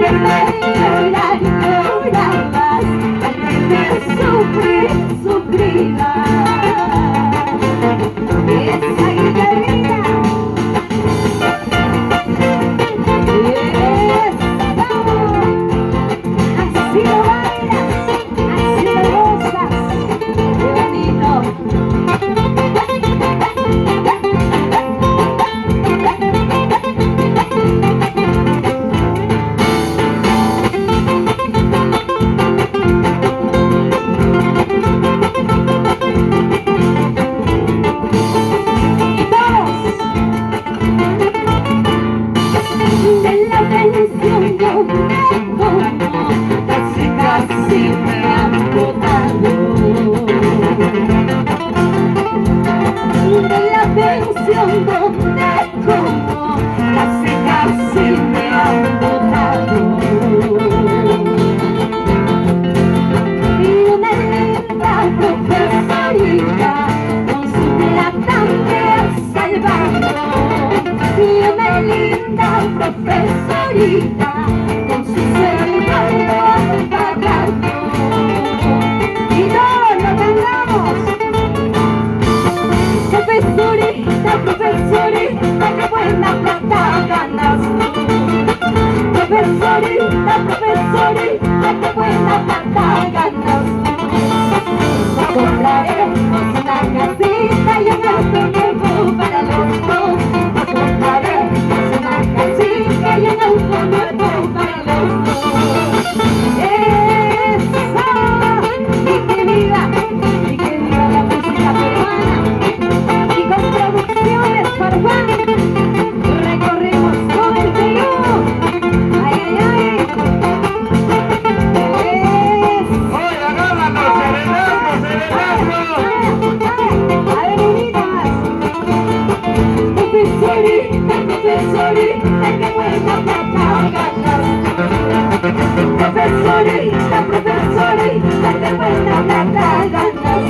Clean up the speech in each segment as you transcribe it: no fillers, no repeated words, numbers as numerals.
verme llorar y llorar más, al verme sufrir, sufrir más. Esa guitarrita. Así lo bailas, así lo gozas, qué bonito. De la bendición yo me como, casi casi me han botado. De la bendición yo me como, casi casi me han botado. Y una linda profesorita con su plata me salvando. Y una linda profesorita con su cerebro pagando. Y no lo tengamos. Profesorita, profesorita, qué buena plata ganas tú. Profesorita, profesorita, qué buena plata ganas tú. Nos compraremos una casita y un auto nuevo para los dos. Nos compraremos una casita y un auto nuevo para los dos. ¡Esa! Y que viva la música peruana. Y con producciones por Juan recorrimos todo el Perú. ¡Ay, ay, ay! ¡Oye, agárranos, serenazgo, serenazgo! ¡Avenidas! Profesorita, profesorita, qué buena plata ganas. Profesorita, profesorita, qué buena plata ganas.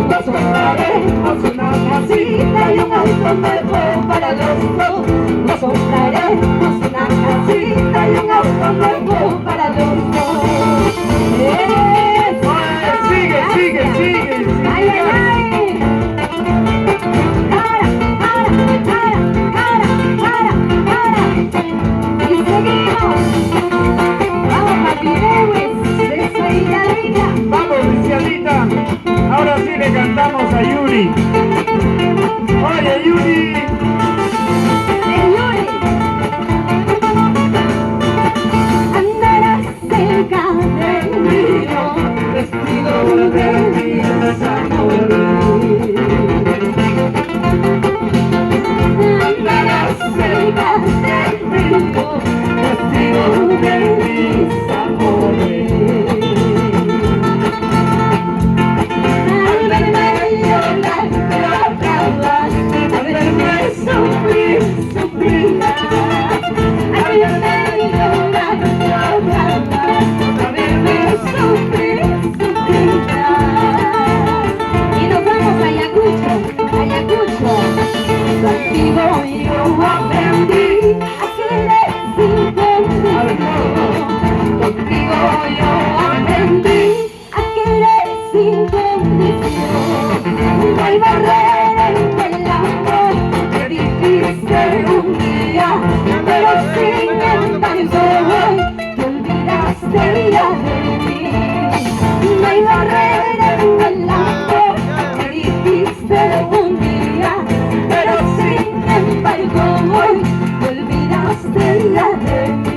Nos compraremos una casita y un auto nuevo para los dos. Nos compraremos una casita y un auto nuevo para los dos. Oye, sigue, sigue, sigue. ¡Ay, ay, ay! ¡Y seguimos! ¡Vamos, papi Lewis! ¡Esa guitarrita! Vamos, Lucianita. Ahora sí le cantamos a Yuri. Oye, Yuri. ¡El Yuri! Andarás cerca del río, vestido de mis amores. Andarás cerca del río, vestido de mis amores. Al verme llorar, llorarás, al verme sufrir, sufrirás. Al verme llorar, llorarás, al verme sufrir, sufrirás. Y nos vamos a Ayacucho, Ayacucho. Contigo yo aprendí a querer sin condición. Contigo yo aprendí a querer sin condición. No hay barrera en el amor que dijiste un día, pero sin embargo hoy te olvidaste ya de mí. No hay barrera en el amor que dijiste un día, pero sin embargo hoy te olvidaste ya de mí.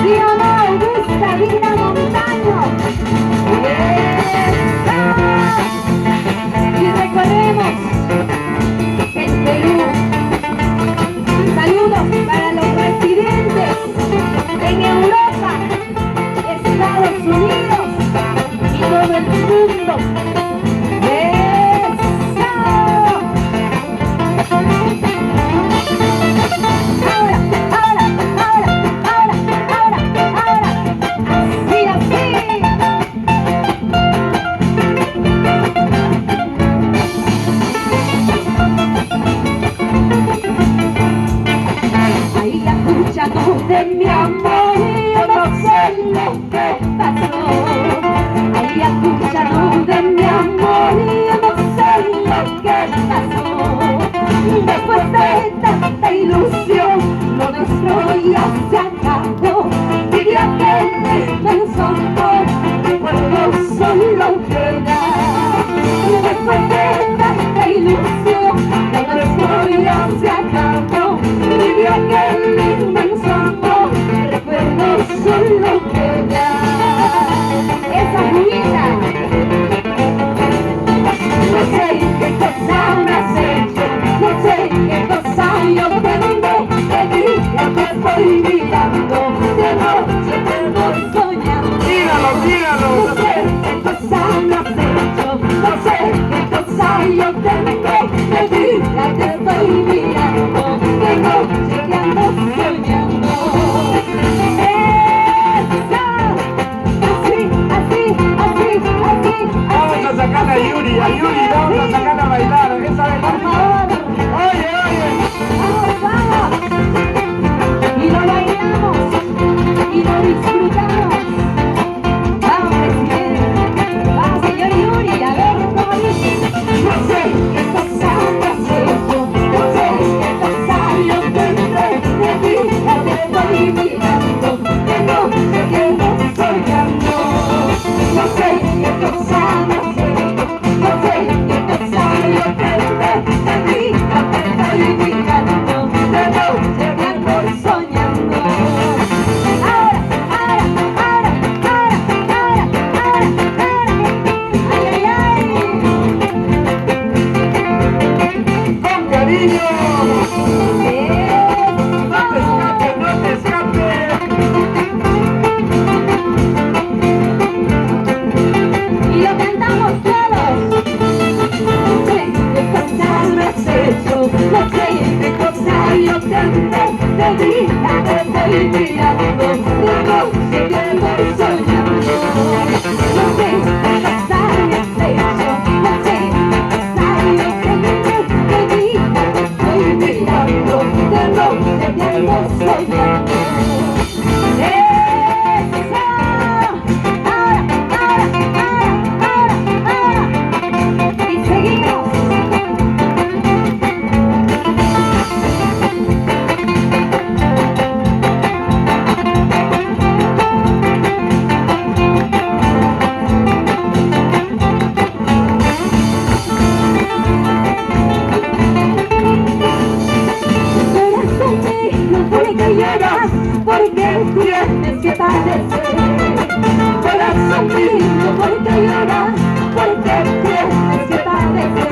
¿Sí o no, Gustavina Montaño? ¡Esa! Y recordemos que en Perú, saludos para los residentes en Europa, Estados Unidos y todo el mundo. Ahora, ahora, ahora, ahora, ahora, ahora, así. de mi amor, yo no sé lo que pasó. Ay, escuchado de mi amor, yo no sé lo que pasó. Después de tanta ilusión, lo nuestro ya se acabó. Y aquel inmenso amor, recuerdo solo queda. Después de tanta ilusión, lo nuestro ya se acabó. Y aquel inmenso amor, recuerdo solo queda. Esa ruina. No sé qué cosa me has hecho, no sé qué cosa yo tengo. De día te estoy mirando, de noche te voy soñando. Tíralo, tíralo. No sé qué cosa me has hecho, no sé qué cosa yo tengo. De día te estoy mirando, de noche te ando soñando. Vamos a sacar a Yuri, vamos a sacarla a bailar. Esa de Por favor. Oye, oye. Vamos, vamos. Y lo bailamos. Y lo disfrutamos. Vamos, presidente. Vamos, señor Yuri. A ver cómo dice. No sé qué cosa me has hecho. No sé qué cosa yo tendré. De ti ya te estoy mirando. De noche quiero soñando. No sé qué cosa me has hecho. No sé qué cosa yo tendré. De ti ya te estoy mirando. De noche quiero soñando. Ahora. Ay, ay, ay. Con cariño. No te escapes, no te escapes. Y lo cantamos todos. No sé qué cosa me has hecho, no sé qué cosa yo tendré. De día te estoy mirando, de noche te voy soñando. No sé qué cosa me has hecho, no sé qué cosa yo tendré. De día te estoy mirando, de noche te voy soñando. Y seguimos. Corazón mío, ¿por qué lloras? ¿Por qué tienes que padecer? Corazón mío, ¿por qué lloras? ¿Por qué tienes que padecer?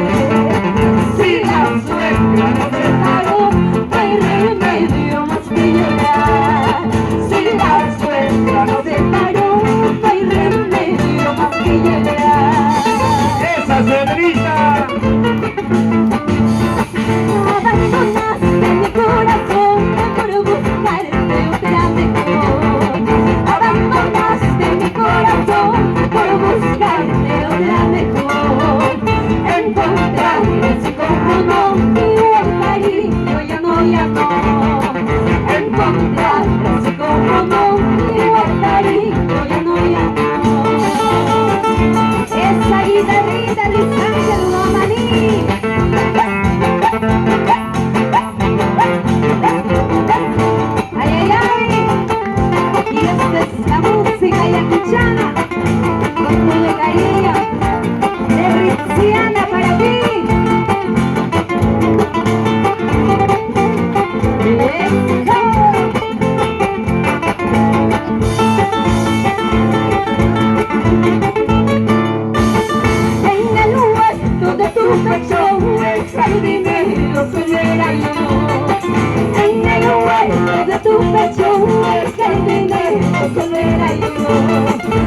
Si la suegra no te pagó, no hay remedio más que llorar. Si la suegra no te pagó, no hay remedio más que llorar. Esa cedrita. Abandonaste mi corazón por buscarte otra mejor. Abandonaste mi corazón por buscarte otra mejor. Encontrarme así como no, igual cariño ya no, ya no. Encontrarme así como no, igual cariño ya no, ya no. Esa guitarrita Luis Ángel Romaní. Ay, ay, ay. Y esta es la música yacuchana con todo el cariño de Riziana para ti. En el hueso de tu pecho está el dinero, soñera yo. En el hueso de tu pecho está el dinero, soñera yo.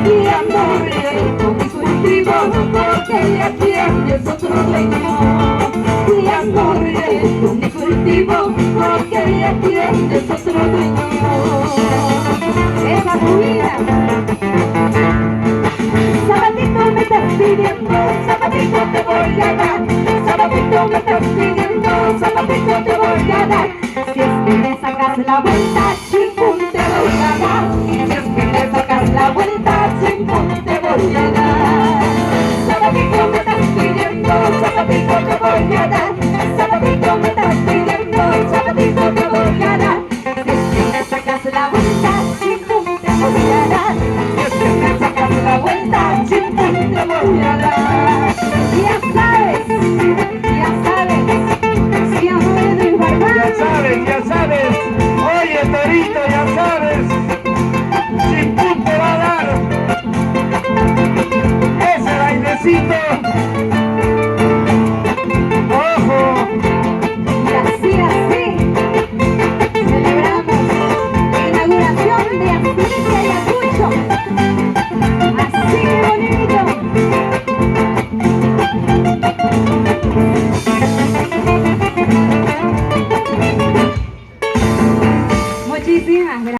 Y ando riendo mis cultivos porque ya tienes otro dueño. Y ando riendo mis cultivos porque ya tienes otro dueño. Esa ruina. Zapatito me estás pidiendo, zapatito te voy a dar. Zapatito me estás pidiendo, zapatito te voy a dar. Si es que me sacas la vuelta chimpum te voy a dar. Si es que me sacas la vuelta, chimpum te voy a dar. Zapatito me estás pidiendo, zapatito te voy a dar. Zapatito me estás pidiendo, zapatito te voy a dar. Si es que me sacas la vuelta, chimpum te voy a dar. Si es que me sacas la vuelta, chimpum te voy a dar. Ya sabes, si amor de barbar. Ya sabes, oye Torito, ya sabes, chimpún te va a dar ese bailecito. Ojo, Y así, celebramos la inauguración de Asturias y Ayacucho. Así de bonito. Muchísimas gracias.